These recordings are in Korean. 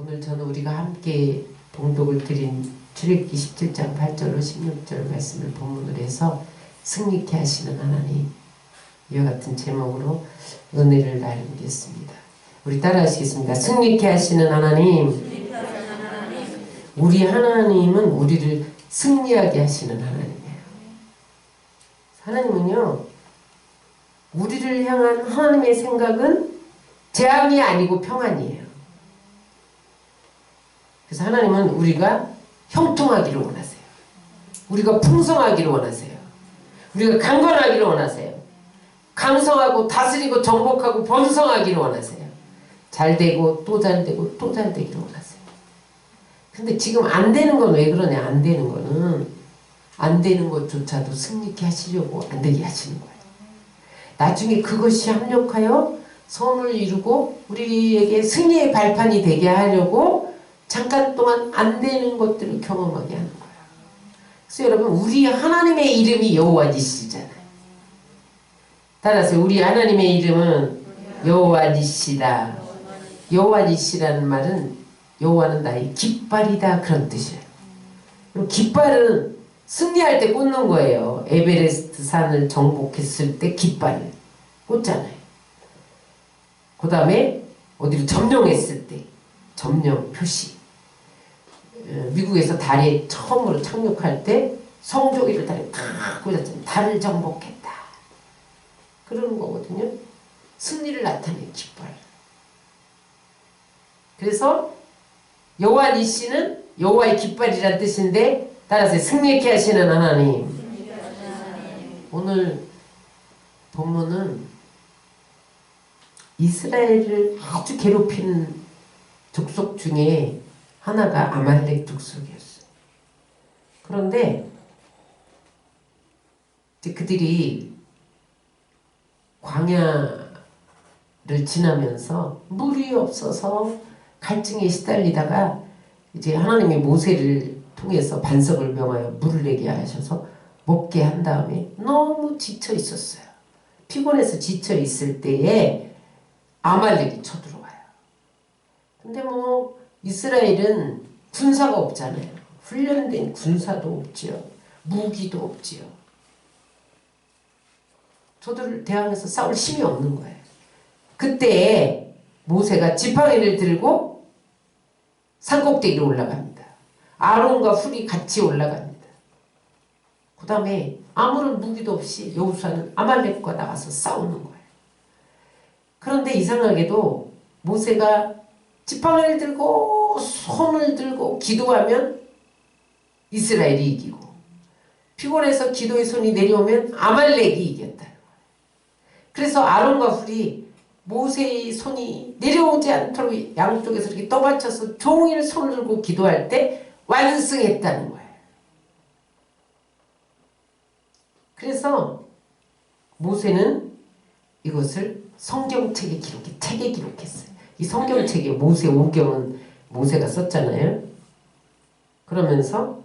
오늘 저는 우리가 함께 봉독을 드린 출애굽기 17장 8절로 16절 말씀을 본문으로 해서 승리케 하시는 하나님, 이와 같은 제목으로 은혜를 나누겠습니다. 우리 따라 하시겠습니다. 승리케 하시는 하나님, 우리 하나님은 우리를 승리하게 하시는 하나님이에요. 하나님은요, 우리를 향한 하나님의 생각은 재앙이 아니고 평안이에요. 그래서 하나님은 우리가 형통하기를 원하세요. 우리가 풍성하기를 원하세요. 우리가 강건하기를 원하세요. 강성하고 다스리고 정복하고 번성하기를 원하세요. 잘되고 또 잘되고 또 잘되기를 원하세요. 근데 지금 안 되는 건 왜 그러냐? 안 되는 거는 안 되는 것조차도 승리케 하시려고 안 되게 하시는 거예요. 나중에 그것이 합력하여 선을 이루고 우리에게 승리의 발판이 되게 하려고 잠깐 동안 안 되는 것들을 경험하게 하는 거예요. 그래서 여러분, 우리 하나님의 이름이 여호와니시잖아요. 따라서 우리 하나님의 이름은 여호와니시다. 여호와니시라는 말은 여호와는 나의 깃발이다, 그런 뜻이에요. 그리고 깃발은 승리할 때 꽂는 거예요. 에베레스트 산을 정복했을 때 깃발을 꽂잖아요. 그 다음에 어디를 점령했을 때 점령 표시. 미국에서 달에 처음으로 착륙할 때 성조기를 달에 탁 꽂았잖아요. 달을 정복했다. 그러는 거거든요. 승리를 나타내는 깃발. 그래서 여호와 니시는 여호와의 깃발이란 뜻인데, 따라서 승리케 하시는 하나님. 오늘 본문은 이스라엘을 아주 괴롭히는 족속 중에 하나가 아말렉 족속이었어요. 그런데 이제 그들이 광야를 지나면서 물이 없어서 갈증에 시달리다가 이제 하나님이 모세를 통해서 반석을 명하여 물을 내게 하셔서 먹게 한 다음에 너무 지쳐 있었어요. 피곤해서 지쳐 있을 때에 아말렉이 쳐들어와요. 근데 뭐 이스라엘은 군사가 없잖아요. 훈련된 군사도 없지요. 무기도 없지요. 저들을 대항해서 싸울 힘이 없는 거예요. 그때 모세가 지팡이를 들고 산꼭대기로 올라갑니다. 아론과 훌이 같이 올라갑니다. 그 다음에 아무런 무기도 없이 여호수아는 아말렉과 나가서 싸우는 거예요. 그런데 이상하게도 모세가 지팡이를 들고 손을 들고 기도하면 이스라엘이 이기고, 피곤해서 기도의 손이 내려오면 아말렉이 이겼다는 거예요. 그래서 아론과 훌이 모세의 손이 내려오지 않도록 양쪽에서 이렇게 떠받쳐서 종일 손을 들고 기도할 때 완승했다는 거예요. 그래서 모세는 이것을 성경책에 책에 기록했어요. 이 성경책에 모세 오경은 모세가 썼잖아요. 그러면서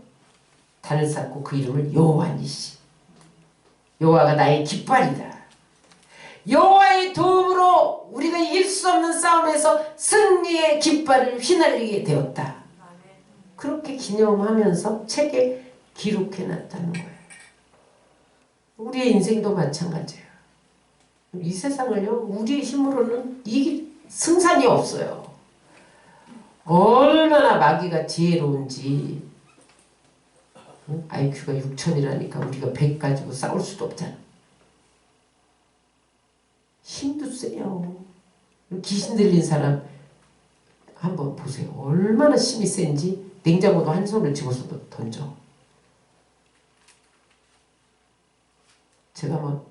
단을 쌓고 그 이름을 여호와니시, 여호와가 나의 깃발이다. 여호와의 도움으로 우리가 이길 수 없는 싸움에서 승리의 깃발을 휘날리게 되었다. 그렇게 기념하면서 책에 기록해놨다는 거예요. 우리의 인생도 마찬가지예요. 이 세상을요, 우리의 힘으로는 이길 승산이 없어요. 얼마나 마귀가 지혜로운지. IQ가 6000이라니까 우리가 100 가지고 싸울 수도 없잖아. 힘도 세요. 귀신 들린 사람 한번 보세요. 얼마나 힘이 센지. 냉장고도 한 손을 집어서도 던져. 제가 막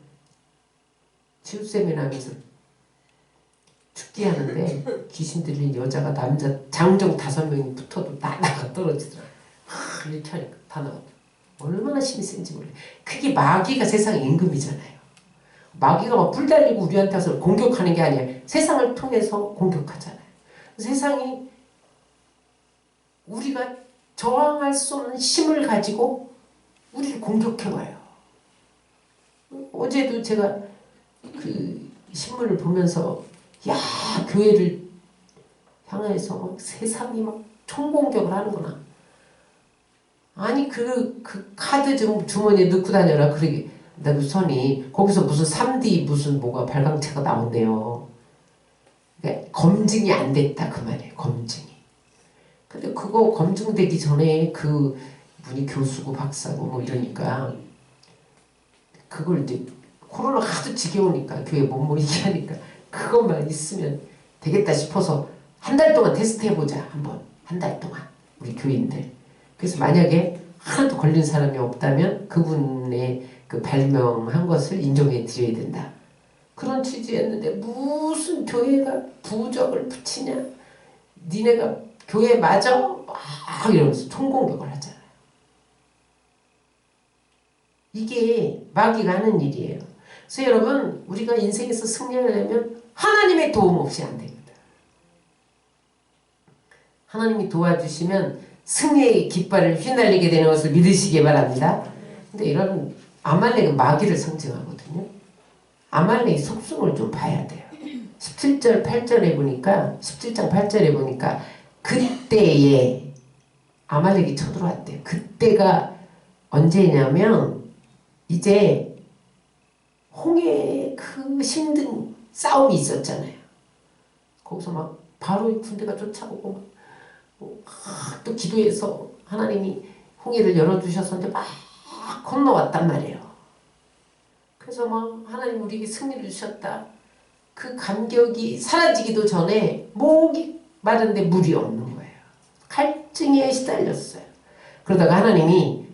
치유세미나 하면서 죽게 하는데 귀신 들린 여자가 남자 장정 5명이 붙어도 다 나가 떨어지더라. 이렇게 하니까 다 나가. 얼마나 힘이 센지 몰라요. 그게 마귀가 세상의 임금이잖아요. 마귀가 막 불 달리고 우리한테 와서 공격하는 게 아니에요. 세상을 통해서 공격하잖아요. 세상이 우리가 저항할 수 없는 힘을 가지고 우리를 공격해와요. 어제도 제가 그 신문을 보면서, 야, 교회를 향해서 막 세상이 막 총공격을 하는구나. 아니 그 카드 좀 주머니에 넣고 다녀라. 그러게 나더니 거기서 무슨 3D 무슨 뭐가 발광체가 나온대요. 그러니까 검증이 안 됐다 그 말이에요. 검증이. 근데 그거 검증되기 전에 그 분이 교수고 박사고 뭐 이러니까 그걸 이제 코로나 하도 지겨우니까 교회 못 모이게 하니까 그것만 있으면 되겠다 싶어서 한 달 동안 테스트 해보자. 한번 한 달 동안 우리 교인들. 그래서 만약에 하나도 걸린 사람이 없다면 그분의 그 발명한 것을 인정해 드려야 된다. 그런 취지였는데 무슨 교회가 부적을 붙이냐? 니네가 교회 맞아? 막 이러면서 총공격을 하잖아요. 이게 마귀가 하는 일이에요. 그래서 여러분 우리가 인생에서 승리하려면 하나님의 도움 없이 안 됩니다. 하나님이 도와주시면 승리의 깃발을 휘날리게 되는 것을 믿으시기 바랍니다. 근데 이런 아말렉은 마귀를 상징하거든요. 아말렉의 속성을 좀 봐야 돼요. 17절 8절에 보니까 17장 8절에 보니까 그때에 아말렉이 쳐들어왔대요. 그때가 언제냐면 이제 홍해 그 힘든 싸움이 있었잖아요. 거기서 막 바로의 군대가 쫓아오고 또 기도해서 하나님이 홍해를 열어주셨었는데 막 건너왔단 말이에요. 그래서 막 하나님 우리에게 승리를 주셨다. 그 감격이 사라지기도 전에 목이 마른데 물이 없는 거예요. 갈증에 시달렸어요. 그러다가 하나님이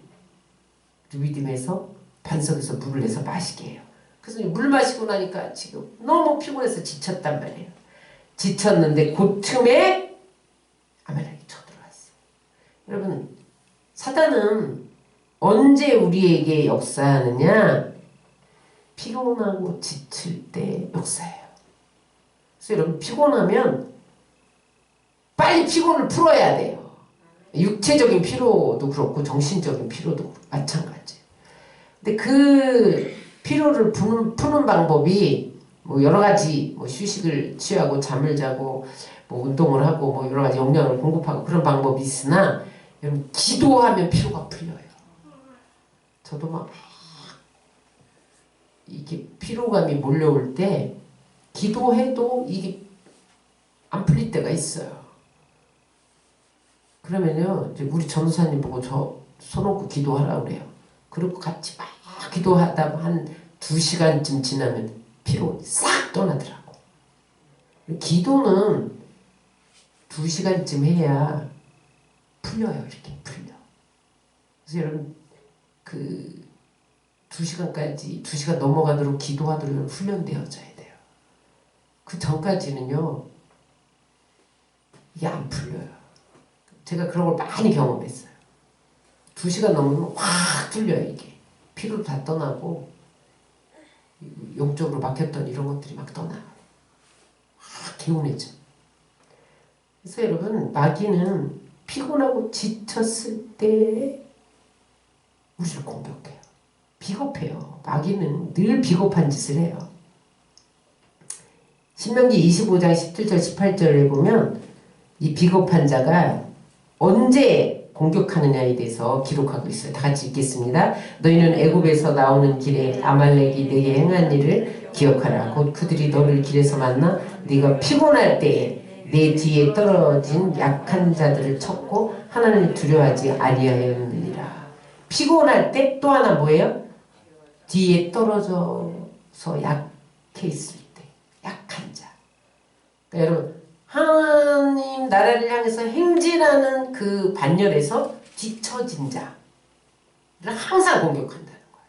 루비딤에서 반석에서 물을 내서 마시게 해요. 그래서 물 마시고 나니까 지금 너무 피곤해서 지쳤단 말이에요. 지쳤는데 그 틈에 아말렉이 쳐들어왔어요. 여러분 사단은 언제 우리에게 역사하느냐? 피곤하고 지칠 때 역사해요. 그래서 여러분 피곤하면 빨리 피곤을 풀어야 돼요. 육체적인 피로도 그렇고 정신적인 피로도 그렇고 마찬가지예요. 근데 그 피로를 푸는 방법이 뭐 여러 가지 뭐 휴식을 취하고 잠을 자고 뭐 운동을 하고 뭐 여러 가지 영양을 공급하고 그런 방법이 있으나 여러분 기도하면 피로가 풀려요. 저도 막 이게 피로감이 몰려올 때 기도해도 이게 안 풀릴 때가 있어요. 그러면요 이제 우리 전도사님 보고 저 손놓고 기도하라고 그래요. 그리고 같이 막 기도하다 한 2시간쯤 지나면 피로 싹 떠나더라고. 기도는 2시간쯤 해야 풀려요. 이렇게 풀려. 그래서 여러분 그 2시간 넘어가도록 기도하도록 훈련되어져야 돼요. 그 전까지는요 이게 안 풀려요. 제가 그런 걸 많이 경험했어요. 2시간 넘으면 확 풀려요. 이게 피로도 다 떠나고 영적으로 막혔던 이런 것들이 막 떠나요. 확 개운해져. 그래서 여러분 마귀는 피곤하고 지쳤을 때 우리를 공격해요. 비겁해요. 마귀는 늘 비겁한 짓을 해요. 신명기 25장 17절 18절에 보면 이 비겁한 자가 언제 공격하느냐에 대해서 기록하고 있어요. 다 같이 읽겠습니다. 너희는 애굽에서 나오는 길에 아말렉이 네게 행한 일을 기억하라. 곧 그들이 너를 길에서 만나 네가 피곤할 때에 내 뒤에 떨어진 약한 자들을 쳤고 하나님을 두려워하지 아니하였느니라. 피곤할 때 또 하나 뭐예요? 뒤에 떨어져서 약해 있을 때 약한 자. 그러니까 여러분 하나님 나라를 향해서 행진하는 그 반열에서 뒤처진 자를 항상 공격한다는 거예요.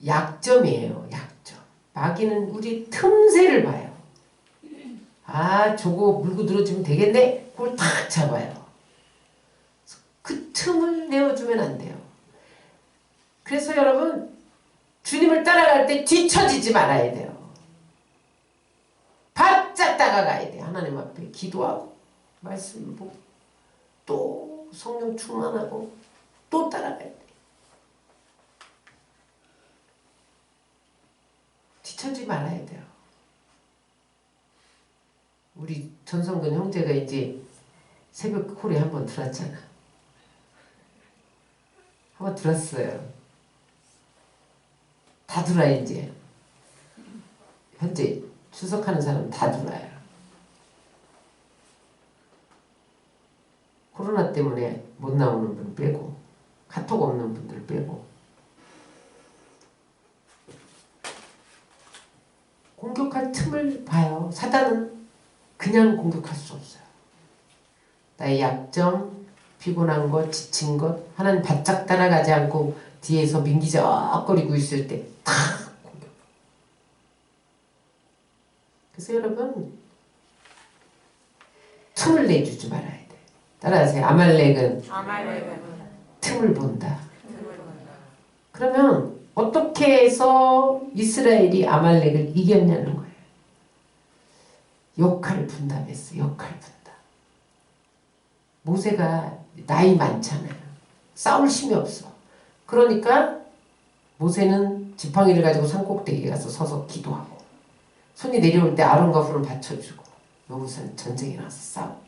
약점이에요. 약점. 마귀는 우리 틈새를 봐요. 아 저거 물고 늘어지면 되겠네? 그걸 탁 잡아요. 그 틈을 내어주면 안 돼요. 그래서 여러분 주님을 따라갈 때 뒤처지지 말아야 돼요. 바짝 다가가야 돼요. 하나님 앞에 기도하고 말씀 보고 또 성령 충만하고 또 따라가야 돼요. 뒤처지 말아야 돼요. 우리 전성근 형제가 이제 새벽 콜에 한번 들었잖아. 한번 들었어요. 다 들어야 이제. 현재 출석하는 사람 다 들어요. 코로나 때문에 못 나오는 분 빼고 카톡 없는 분들 빼고 공격할 틈을 봐요. 사단은 그냥 공격할 수 없어요. 나의 약점, 피곤한 것, 지친 것 하나님 바짝 따라가지 않고 뒤에서 민기적거리고 있을 때 탁 공격. 그래서 여러분 틈을 내주지 말아야 돼. 따라하세요. 아말렉은 틈을 본다. 그러면 어떻게 해서 이스라엘이 아말렉을 이겼냐는 거예요. 역할을 분담했어. 역할 분담. 모세가 나이 많잖아요. 싸울 힘이 없어. 그러니까 모세는 지팡이를 가지고 산꼭대기에 가서 서서 기도하고 손이 내려올 때 아론과 훌을 받쳐주고 여기서는 전쟁이 나서 싸우고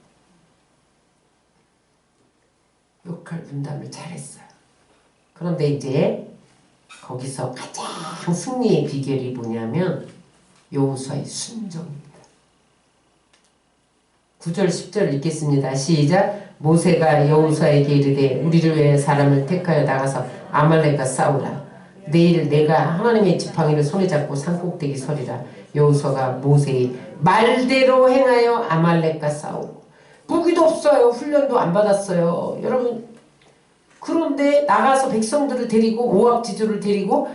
역할 분담을 잘했어요. 그런데 이제 거기서 가장 승리의 비결이 뭐냐면 여호수아의 순종입니다. 9절 10절 읽겠습니다. 시작. 모세가 여호수아에게 이르되 우리를 위해 사람을 택하여 나가서 아말렉과 싸우라. 내일 내가 하나님의 지팡이를 손에 잡고 산꼭대기 서리라. 여호수아가 모세의 말대로 행하여 아말렉과 싸우고 무기도 없어요. 훈련도 안 받았어요. 여러분 그런데 나가서 백성들을 데리고 오합지졸을 데리고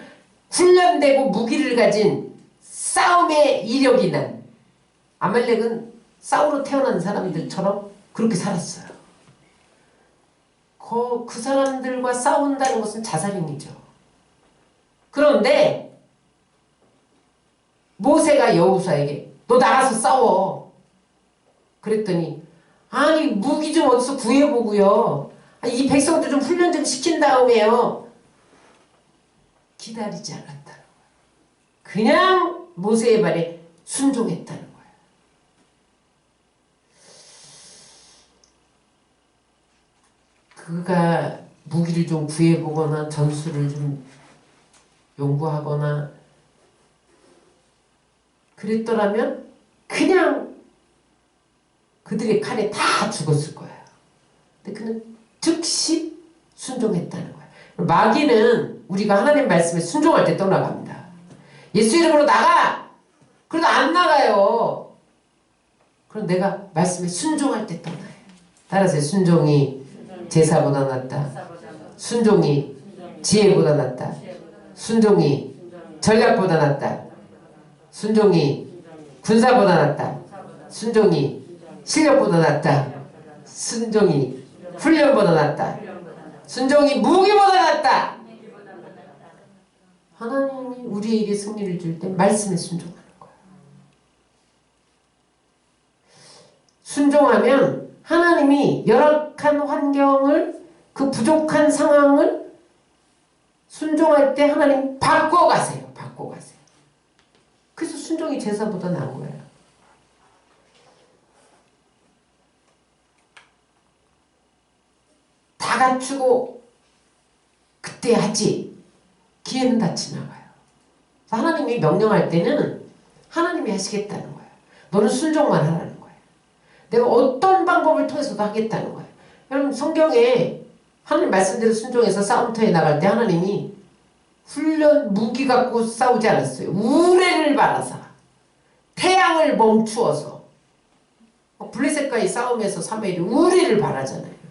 훈련되고 무기를 가진 싸움의 이력이 난 아말렉은 싸우러 태어난 사람들처럼 그렇게 살았어요. 그 사람들과 싸운다는 것은 자살행위죠. 그런데 모세가 여호수아에게 너 나가서 싸워. 그랬더니 아니 무기 좀 어디서 구해보고요. 이 백성들 좀 훈련 좀 시킨 다음에요. 기다리지 않았다는 거예요. 그냥 모세의 말에 순종했다는 거예요. 그가 무기를 좀 구해보거나 전술을 좀 연구하거나 그랬더라면 그냥 그들의 칼에 다 죽었을 거예요. 근데 그는 즉시 순종했다는 거예요. 마귀는 우리가 하나님 말씀에 순종할 때 떠나갑니다. 예수 이름으로 나가! 그래도 안 나가요. 그럼 내가 말씀에 순종할 때 떠나요. 따라서 순종이 제사보다 낫다. 순종이 지혜보다 낫다. 순종이 전략보다 낫다. 순종이 군사보다 낫다. 순종이 실력보다 낫다. 순종이 훈련보다 낫다. 순종이 무기보다 낫다. 하나님이 우리에게 승리를 줄 때 말씀에 순종하는 거예요. 순종하면 하나님이 열악한 환경을 그 부족한 상황을 순종할 때 하나님 바꿔가세요. 바꿔가세요. 그래서 순종이 제사보다 나은 거예요. 다 갖추고 그때 하지. 기회는 다 지나가요. 하나님이 명령할 때는 하나님이 하시겠다는 거예요. 너는 순종만 하라는 거예요. 내가 어떤 방법을 통해서도 하겠다는 거예요. 여러분 성경에 하나님 말씀대로 순종해서 싸움터에 나갈 때 하나님이 훈련 무기 갖고 싸우지 않았어요. 우레를 발하사 태양을 멈추어서 블레셋과의 싸움에서 사무엘이 우레를 발하잖아요.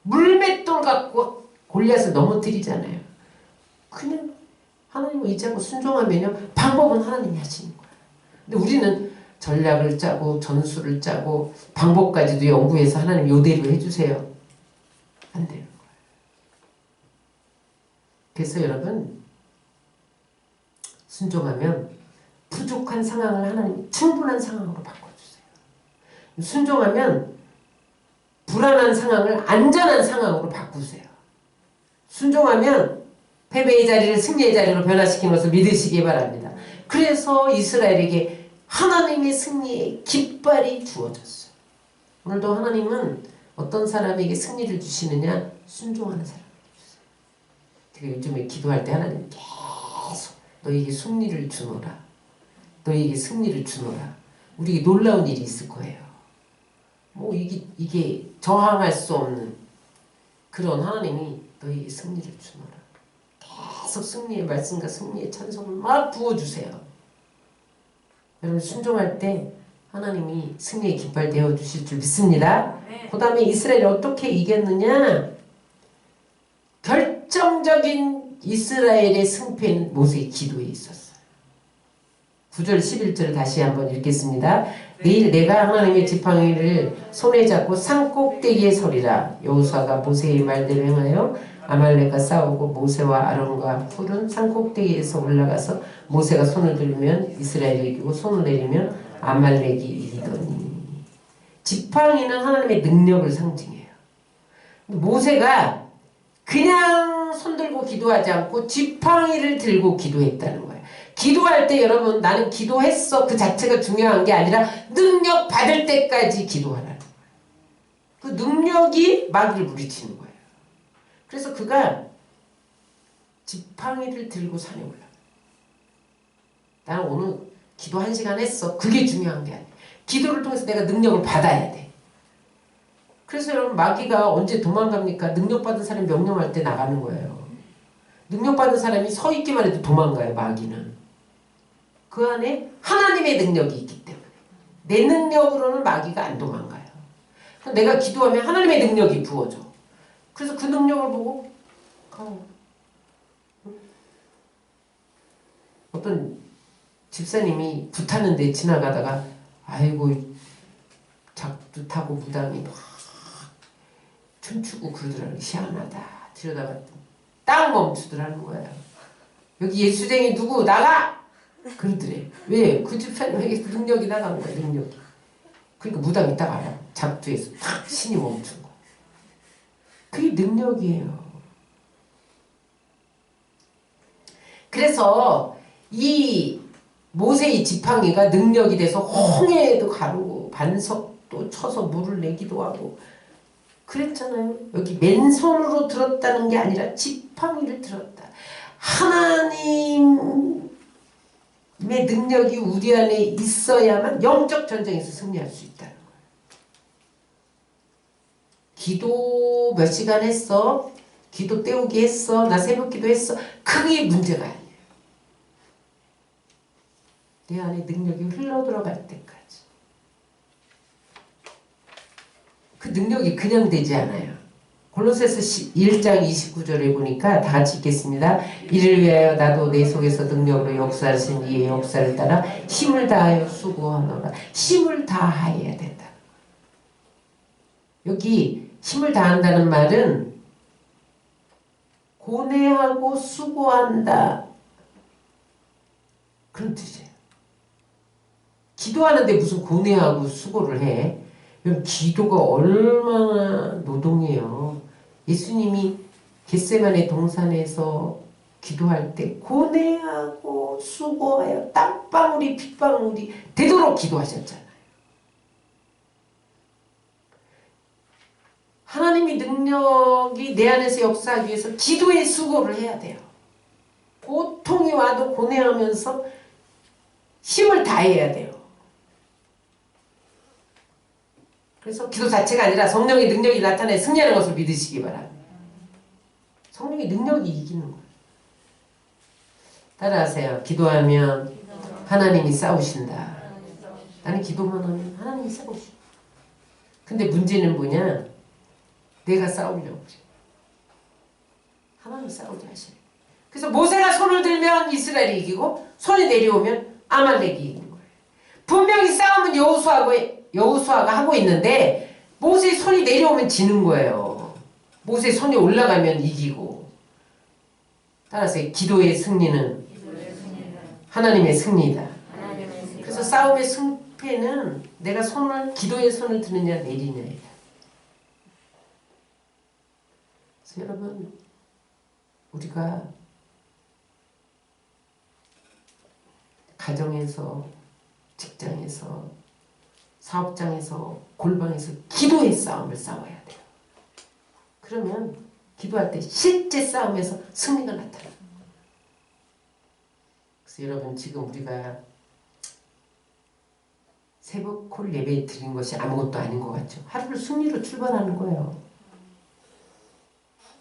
물맷돌 갖고 골리앗을 넘어뜨리잖아요. 그냥 하나님을 의지하고 순종하면요 방법은 하나님이 하시는 거예요. 근데 우리는 전략을 짜고 전술을 짜고 방법까지도 연구해서 하나님 요대로 해주세요. 안 되는 거예요. 그래서 여러분 순종하면 부족한 상황을 하나님 충분한 상황으로 바꿔주세요. 순종하면 불안한 상황을 안전한 상황으로 바꾸세요. 순종하면 패배의 자리를 승리의 자리로 변화시키는 것을 믿으시기 바랍니다. 그래서 이스라엘에게 하나님의 승리의 깃발이 주어졌어요. 오늘도 하나님은 어떤 사람에게 승리를 주시느냐? 순종하는 사람에게 주세요. 제가 요즘에 기도할 때 하나님 계속 너에게 승리를 주노라. 너에게 승리를 주노라. 우리에게 놀라운 일이 있을 거예요. 뭐 이게 저항할 수 없는 그런 하나님이 너에게 승리를 주노라. 계속 승리의 말씀과 승리의 찬송을 막 부어주세요. 여러분 순종할 때 하나님이 승리의 깃발 되어 주실 줄 믿습니다. 그 다음에 이스라엘이 어떻게 이겼느냐? 결정적인 이스라엘의 승패는 모세의 기도에 있었어요. 9절 11절을 다시 한번 읽겠습니다. 내일 내가 하나님의 지팡이를 손에 잡고 산 꼭대기에 서리라. 여호수아가 모세의 말대로 행하여 아말렉과 싸우고 모세와 아론과 훌은 산 꼭대기에서 올라가서 모세가 손을 들면 이스라엘이 이기고 손을 내리면 아말렉이 이기더니. 지팡이는 하나님의 능력을 상징해요. 모세가 그냥 손 들고 기도하지 않고 지팡이를 들고 기도했다는 거예요. 기도할 때 여러분 나는 기도했어 그 자체가 중요한 게 아니라 능력 받을 때까지 기도하라는 거예요. 그 능력이 마귀를 물리치는 거예요. 그래서 그가 지팡이를 들고 산에 올라. 나는 오늘 기도 1시간 했어. 그게 중요한 게 아니야. 기도를 통해서 내가 능력을 받아야 돼. 그래서 여러분 마귀가 언제 도망갑니까? 능력받은 사람이 명령할 때 나가는 거예요. 능력받은 사람이 서 있기만 해도 도망가요. 마귀는. 그 안에 하나님의 능력이 있기 때문에 내 능력으로는 마귀가 안 도망가요. 내가 기도하면 하나님의 능력이 부어져. 그래서 그 능력을 보고 어떤 집사님이 불타는데 지나가다가 아이고 작두 타고 무당이 막 춤추고 그러더라고요. 희한하다. 들여다봤더니 딱 멈추더라는 거예요. 여기 예수쟁이 누구 나가! 그러더래. 왜? 그 집사님에게 능력이 나간 거야. 능력이. 그러니까 무당이 딱 알아. 작두에서 탁 신이 멈춘 거. 그게 능력이에요. 그래서 이 모세의 지팡이가 능력이 돼서 홍해에도 가르고 반석도 쳐서 물을 내기도 하고 그랬잖아요. 여기 맨손으로 들었다는 게 아니라 지팡이를 들었다. 하나님의 능력이 우리 안에 있어야만 영적 전쟁에서 승리할 수 있다는 거예요. 기도 몇 시간 했어? 기도 때우기 했어? 나 새벽 기도 했어? 그게 문제가 아니에요. 내 안에 능력이 흘러들어갈 때까지. 그 능력이 그냥 되지 않아요. 골로새서 1장 29절에 보니까 다 같이 읽겠습니다. 이를 위하여 나도 내 속에서 능력으로 역사하신 이의 역사를 따라 힘을 다하여 수고하노라. 힘을 다해야 된다. 여기 힘을 다한다는 말은 고뇌하고 수고한다. 그런 뜻이에요. 기도하는데 무슨 고뇌하고 수고를 해? 기도가 얼마나 노동이에요. 예수님이 겟세마네 동산에서 기도할 때 고뇌하고 수고하여 땀방울이 핏방울이 되도록 기도하셨잖아요. 하나님의 능력이 내 안에서 역사하기 위해서 기도의 수고를 해야 돼요. 고통이 와도 고뇌하면서 힘을 다해야 돼요. 그래서 기도 자체가 아니라 성령의 능력이 나타내 승리하는 것을 믿으시기 바랍니다. 성령의 능력이 이기는 거예요. 따라하세요. 기도하면 하나님이 싸우신다. 나는 기도만 하면 하나님이 싸우셔. 근데 문제는 뭐냐? 내가 싸우려고 그래. 하나님이 싸우게 하셔요. 그래서 모세가 손을 들면 이스라엘이 이기고 손이 내려오면 아말렉이 이기는 거예요. 분명히 싸움은 여호수아가 하고 있는데 모세의 손이 내려오면 지는 거예요. 모세의 손이 올라가면 이기고. 따라서 기도의 승리는 하나님의 승리다. 그래서 싸움의 승패는 내가 기도의 손을 드느냐 내리냐이다. 그래서 여러분 우리가 가정에서, 직장에서, 사업장에서, 골방에서 기도의 싸움을 싸워야 돼요. 그러면 기도할 때 실제 싸움에서 승리가 나타나요. 그래서 여러분 지금 우리가 새벽콜 예배 드린 것이 아무것도 아닌 것 같죠. 하루를 승리로 출발하는 거예요.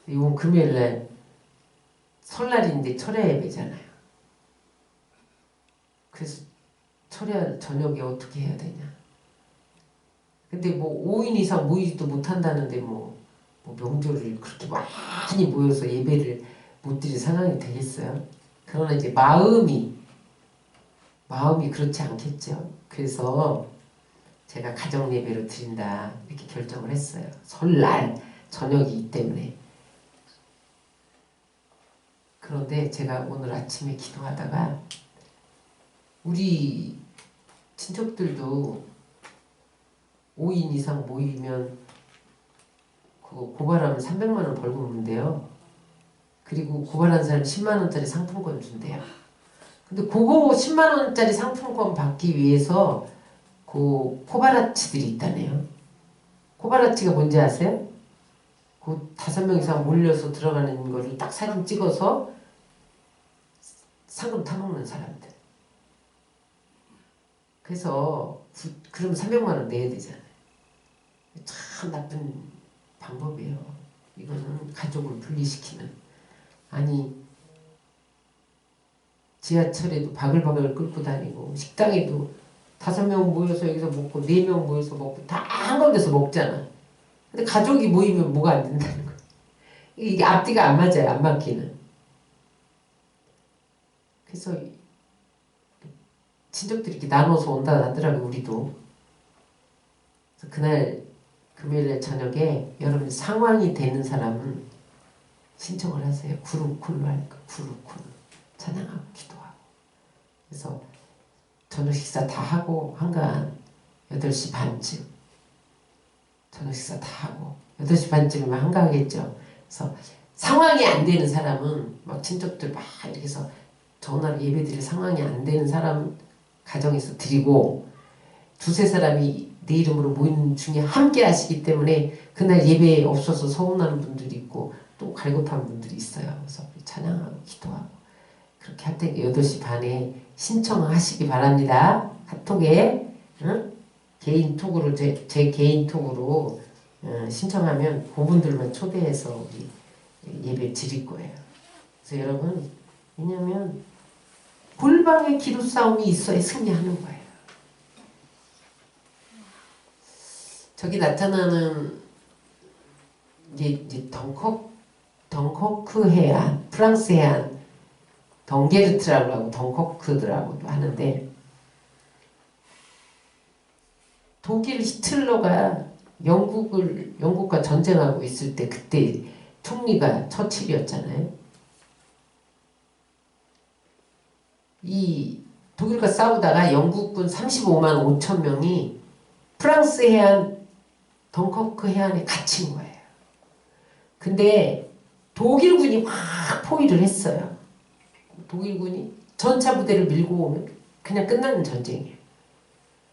이번 금요일날 설날인데 철야 예배잖아요. 그래서 철야 저녁에 어떻게 해야 되냐. 근데 뭐 5인 이상 모이지도 못한다는데 뭐 명절을 그렇게 많이 모여서 예배를 못 드릴 상황이 되겠어요? 그러나 이제 마음이 그렇지 않겠죠. 그래서 제가 가정 예배로 드린다 이렇게 결정을 했어요. 설날 저녁이기 때문에. 그런데 제가 오늘 아침에 기도하다가 우리 친척들도 5인 이상 모이면 그거 고발하면 300만 원 벌금 문대요. 그리고 고발한 사람 10만 원짜리 상품권 준대요. 근데 그거 10만 원짜리 상품권 받기 위해서 그 코바라치들이 있다네요. 코바라치가 뭔지 아세요? 그 5명 이상 몰려서 들어가는 거를 딱 사진 찍어서 상금 타먹는 사람들. 그래서 그럼 300만 원 내야 되잖아요. 참 나쁜 방법이에요. 이거는 가족을 분리시키는. 아니 지하철에도 바글바글 끌고 다니고 식당에도 5명 모여서 여기서 먹고 4명 모여서 먹고 다 한가운데서 먹잖아. 근데 가족이 모이면 뭐가 안 된다는 거야. 이게 앞뒤가 안 맞아요. 안 맞기는. 그래서 친척들이 이렇게 나눠서 온다 하더라고요. 우리도. 그래서 그날 금요일 저녁에 여러분 상황이 되는 사람은 신청을 하세요. 그룹콜로 하니까 그룹콜로 찬양하고 기도하고. 그래서 저녁 식사 다 하고 한간 8시 반쯤 저녁 식사 다 하고 8시 반쯤이면 한가하겠죠. 그래서 상황이 안 되는 사람은 막 친척들 막 이렇게 해서 전화로 예배 드릴 상황이 안 되는 사람 가정에서 드리고 2-3 사람이 내 이름으로 모이는 중에 함께 하시기 때문에 그날 예배에 없어서 서운하는 분들이 있고 또 갈급한 분들이 있어요. 그래서 찬양하고 기도하고 그렇게 할 때 8시 반에 신청하시기 바랍니다. 카톡에 응? 개인 톡으로 제 개인 톡으로 신청하면 그분들만 초대해서 우리 예배 드릴 거예요. 그래서 여러분 왜냐면 골방에 기도 싸움이 있어야 승리하는 거예요. 저기 나타나는 이제 덩커크 해안, 프랑스 해안, 덩게르트라고 하고 덩커크라고도 하는데 독일 히틀러가 영국과 전쟁하고 있을 때 그때 총리가 처칠이었잖아요. 이 독일과 싸우다가 영국군 35만 5천 명이 프랑스 해안 덩커크 해안에 갇힌 거예요. 근데 독일군이 확 포위를 했어요. 독일군이 전차 부대를 밀고 오면 그냥 끝나는 전쟁이에요.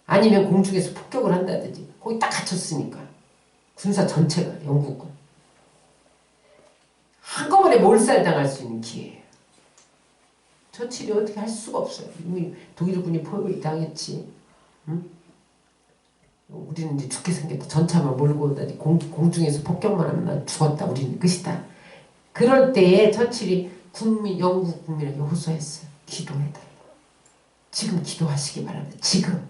아니면 공중에서 폭격을 한다든지. 거기 딱 갇혔으니까. 군사 전체가 영국군. 한꺼번에 몰살당할 수 있는 기회예요. 처칠이 어떻게 할 수가 없어요. 이미 독일군이 포위당했지. 응? 우리는 이제 죽게 생겼다. 전차만 몰고 오다니 공중에서 폭격만 하면 난 죽었다. 우리는 끝이다. 그럴 때에 처칠이 영국 국민에게 호소했어요. 기도해달라. 지금 기도하시기 바랍니다. 지금.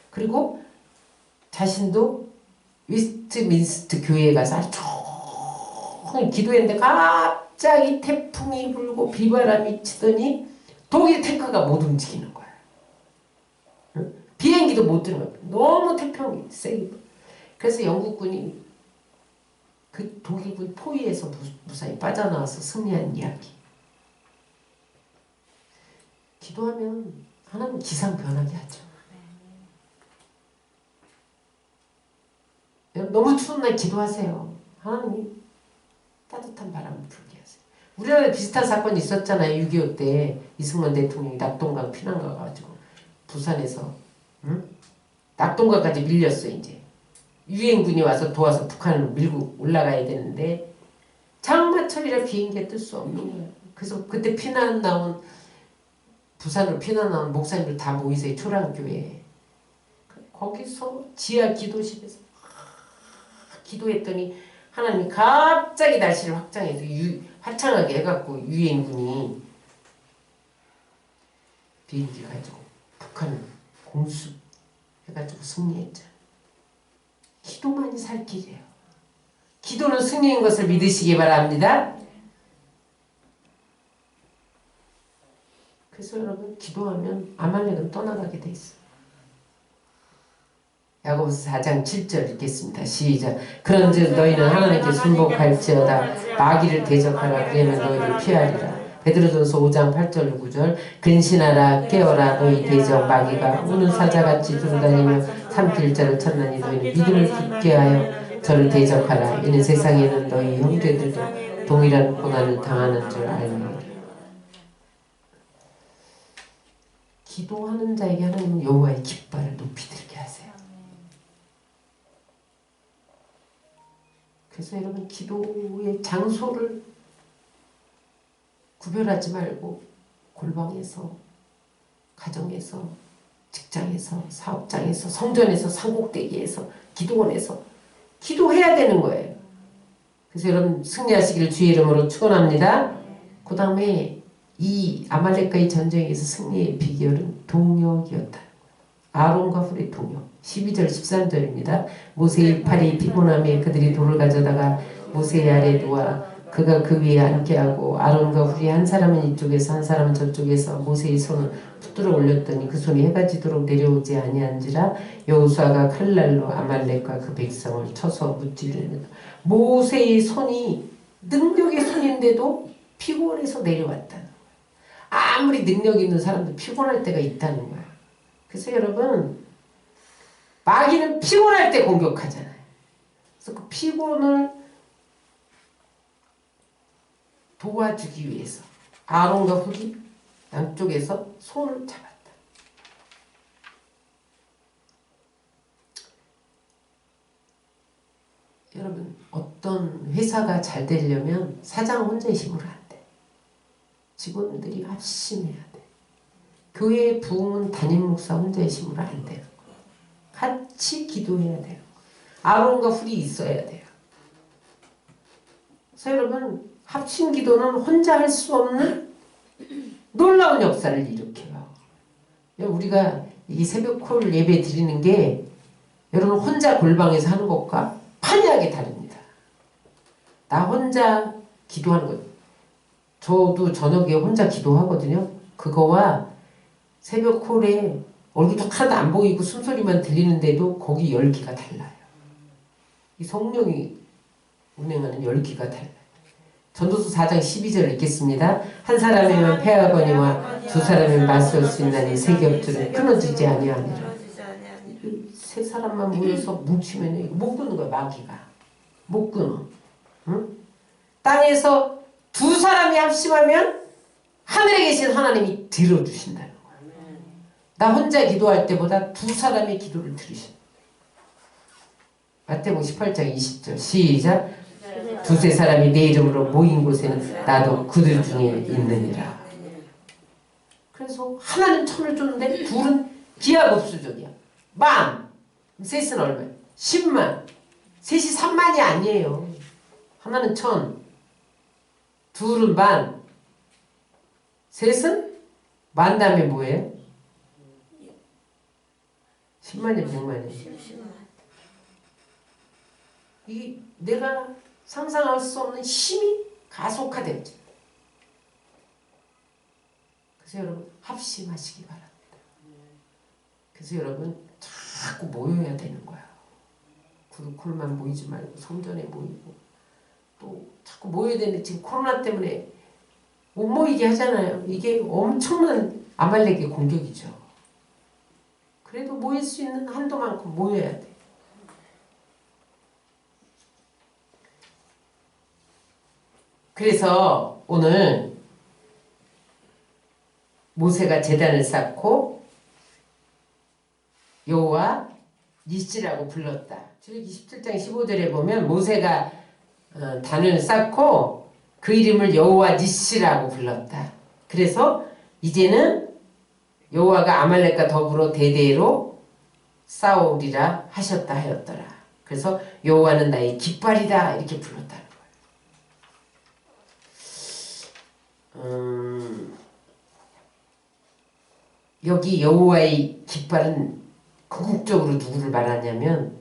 그리고 자신도 웨스트민스터 교회에 가서 아주 종일 기도했는데 갑자기 태풍이 불고 비바람이 치더니 독일 탱크가 못 움직이는 거야. 응? 비행기도 못 들어가요. 너무 태풍이 세게. 그래서 영국군이 그 독일군 포위에서 무사히 빠져나와서 승리한 이야기. 기도하면 하나님 기상 변하게 하죠. 너무 추운 날 기도하세요. 하나님 따뜻한 바람을 불게 하세요. 우리나라에 비슷한 사건이 있었잖아요. 6.25 때 이승만 대통령이 낙동강 피난 가가지고 부산에서 응? 낙동강까지 밀렸어. 이제 유엔군이 와서 도와서 북한을 밀고 올라가야 되는데 장마철이라 비행기가 뜰 수 없는 거야. 그래서 그때 피난 나온 부산으로 피난 나온 목사님들 다 모이세요. 초랑교회에. 거기서 지하 기도실에서 기도했더니 하나님이 갑자기 날씨를 확장해서 화창하게 해갖고 유엔군이 비행기 가지고 북한을 공수해가지고 승리했잖아. 기도만이 살 길이에요. 기도는 승리인 것을 믿으시기 바랍니다. 그래서 여러분 기도하면 아말렉은 떠나가게 돼 있어요. 야고보서 4장 7절 읽겠습니다. 시작. 그런즉 너희는 하나님께 순복할지어다 마귀를 대적하라. 그러면 너희를 피하리라. 베드로전서 5장 8절 9절. 근신하라 깨어라 너희 대적 마귀가 우는 사자같이 두루다니며 삼킬자를 찾나니 너희는 믿음을 굳게 하여 저를 대적하라. 이는 세상에는 너희 형제들도 동일한 고난을 당하는 줄 알미라. 기도하는 자에게 하나님은 여호와의 깃발을 높이 들게 하세요. 그래서 여러분 기도의 장소를 구별하지 말고 골방에서, 가정에서, 직장에서, 사업장에서, 성전에서, 산꼭대기에서, 기도원에서 기도해야 되는 거예요. 그래서 여러분 승리하시기를 주의 이름으로 축원합니다. 그 다음에 이 아말렉과의 전쟁에서 승리의 비결은 동역이었다. 아론과 훌의 동역. 12절 13절입니다. 모세의 팔이 피곤함에 그들이 돌을 가져다가 모세 아래 놓아 그가 그 위에 앉게 하고 아론과 훌이 한 사람은 이쪽에서 한 사람은 저쪽에서 모세의 손을 붙들어 올렸더니 그 손이 해가 지도록 내려오지 아니한지라. 여호수아가 칼날로 아말렉과 그 백성을 쳐서 무찌르니라. 모세의 손이 능력의 손인데도 피곤해서 내려왔다는 거예요. 아무리 능력 있는 사람도 피곤할 때가 있다는 거예요. 그래서 여러분 마귀는 피곤할 때 공격하잖아요. 그래서 그 피곤을 도와주기 위해서 아론과 훌이 양쪽에서 손을 잡았다. 여러분 어떤 회사가 잘 되려면 사장 혼자의 힘으로 안 돼. 직원들이 합심해야 돼. 교회의 부흥은 담임 목사 혼자의 힘으로 안 되는 거예요. 같이 기도해야 돼요. 아론과 훌이 있어야 돼요. 그래서 여러분 합심 기도는 혼자 할 수 없는 놀라운 역사를 일으켜요. 우리가 이 새벽콜 예배 드리는 게 여러분 혼자 골방에서 하는 것과 판이하게 다릅니다. 나 혼자 기도하는 것. 저도 저녁에 혼자 기도하거든요. 그거와 새벽콜에 얼굴도 하나도 안 보이고 숨소리만 들리는데도 거기 열기가 달라요. 이 성령이 운행하는 열기가 달라요. 전도서 4장 12절 읽겠습니다. 한 사람이면 패하거니와 두 사람이면 맞설 수 있나니 세 겹줄은 끊어지지 아니하니라. 세 사람만 모여서 뭉치면 못 끊는 거야. 마귀가 못 끊어. 응? 땅에서 두 사람이 합심하면 하늘에 계신 하나님이 들어주신다는 거야. 나 혼자 기도할 때보다 두 사람의 기도를 들으신다. 마태복음 18장 20절 시작. 두세 사람이 내 이름으로 모인 곳에는 나도 그들 중에 있느니라. 그래서 하나는 천을 줬는데 둘은 기하급수적이야. 만, 셋은 얼마야? 10만. 셋이 3만이 아니에요. 하나는 천, 둘은 만, 셋은 만 다음에 뭐예요? 10만이 100만이. 이 내가 상상할 수 없는 힘이 가속화되죠. 그래서 여러분 합심하시기 바랍니다. 그래서 여러분 자꾸 모여야 되는 거야. 구루콜만 모이지 말고 성전에 모이고 또 자꾸 모여야 되는데 지금 코로나 때문에 못 모이게 하잖아요. 이게 엄청난 아말렉의 공격이죠. 그래도 모일 수 있는 한도만큼 모여야 돼. 그래서 오늘 모세가 제단을 쌓고 여호와 니시라고 불렀다. 출애굽기 17장 15절에 보면 모세가 단을 쌓고 그 이름을 여호와 니시라고 불렀다. 그래서 이제는 여호와가 아말렉과 더불어 대대로 싸우리라 하셨다 하였더라. 그래서 여호와는 나의 깃발이다 이렇게 불렀다는 거예요. 여기 여호와의 깃발은 궁극적으로 누구를 말하냐면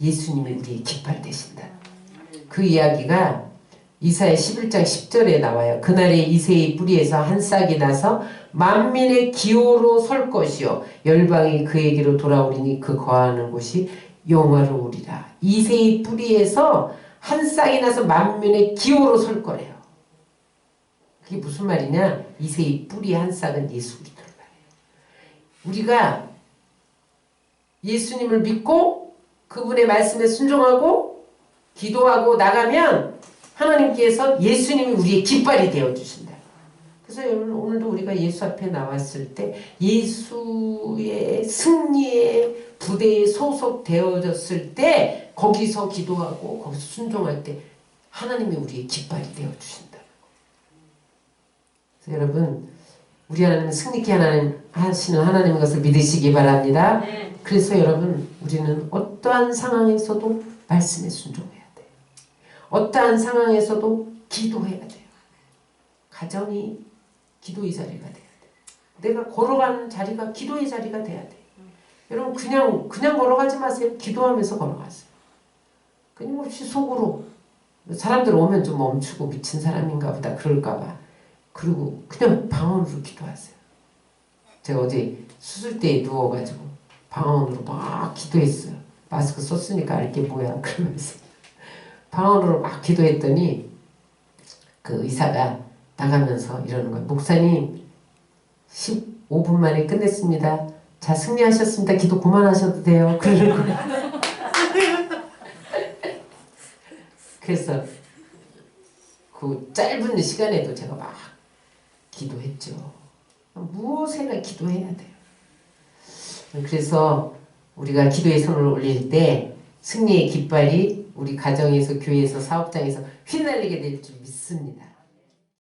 예수님이 우리의 깃발 되신다. 그 이야기가 이사야 11장 10절에 나와요. 그날에 이새의 뿌리에서 한 싹이 나서 만민의 기호로 설 것이요 열방이 그에게로 돌아오리니 그 거하는 곳이 영화로우리라. 이새의 뿌리에서 한 싹이 나서 만민의 기호로 설 거래요. 그게 무슨 말이냐? 이새의 뿌리 한 싹은 예수 그리스도를 말해요. 우리가 예수님을 믿고 그분의 말씀에 순종하고 기도하고 나가면 하나님께서 예수님이 우리의 깃발이 되어주신다. 그래서 여러분 오늘도 우리가 예수 앞에 나왔을 때 예수의 승리의 부대에 소속되어졌을 때 거기서 기도하고 거기서 순종할 때 하나님이 우리의 깃발이 되어주신다. 그래서 여러분 우리 하나님은 승리케 하시는 하나님인 것을 믿으시기 바랍니다. 그래서 여러분 우리는 어떠한 상황에서도 말씀에 순종해야 돼요. 어떠한 상황에서도 기도해야 돼요. 가정이 기도의 자리가 돼야 돼요. 내가 걸어가는 자리가 기도의 자리가 돼야 돼요. 여러분 그냥 걸어가지 마세요. 기도하면서 걸어가세요. 끊임없이 속으로 사람들 오면 좀 멈추고 미친 사람인가 보다 그럴까 봐. 그리고 그냥 방언으로 기도하세요. 제가 어제 수술대에 누워가지고 방언으로 막 기도했어요. 마스크 썼으니까 알게 뭐야 그러면서 방언으로 막 기도했더니 그 의사가 나가면서 이러는 거예요. 목사님 15분 만에 끝냈습니다. 자 승리하셨습니다. 기도 그만하셔도 돼요. 그러는 거예요. 그래서 그 짧은 시간에도 제가 막 기도했죠. 무엇에나 기도해야 돼요. 그래서 우리가 기도의 손을 올릴 때 승리의 깃발이 우리 가정에서 교회에서 사업장에서 휘날리게 될 줄 믿습니다.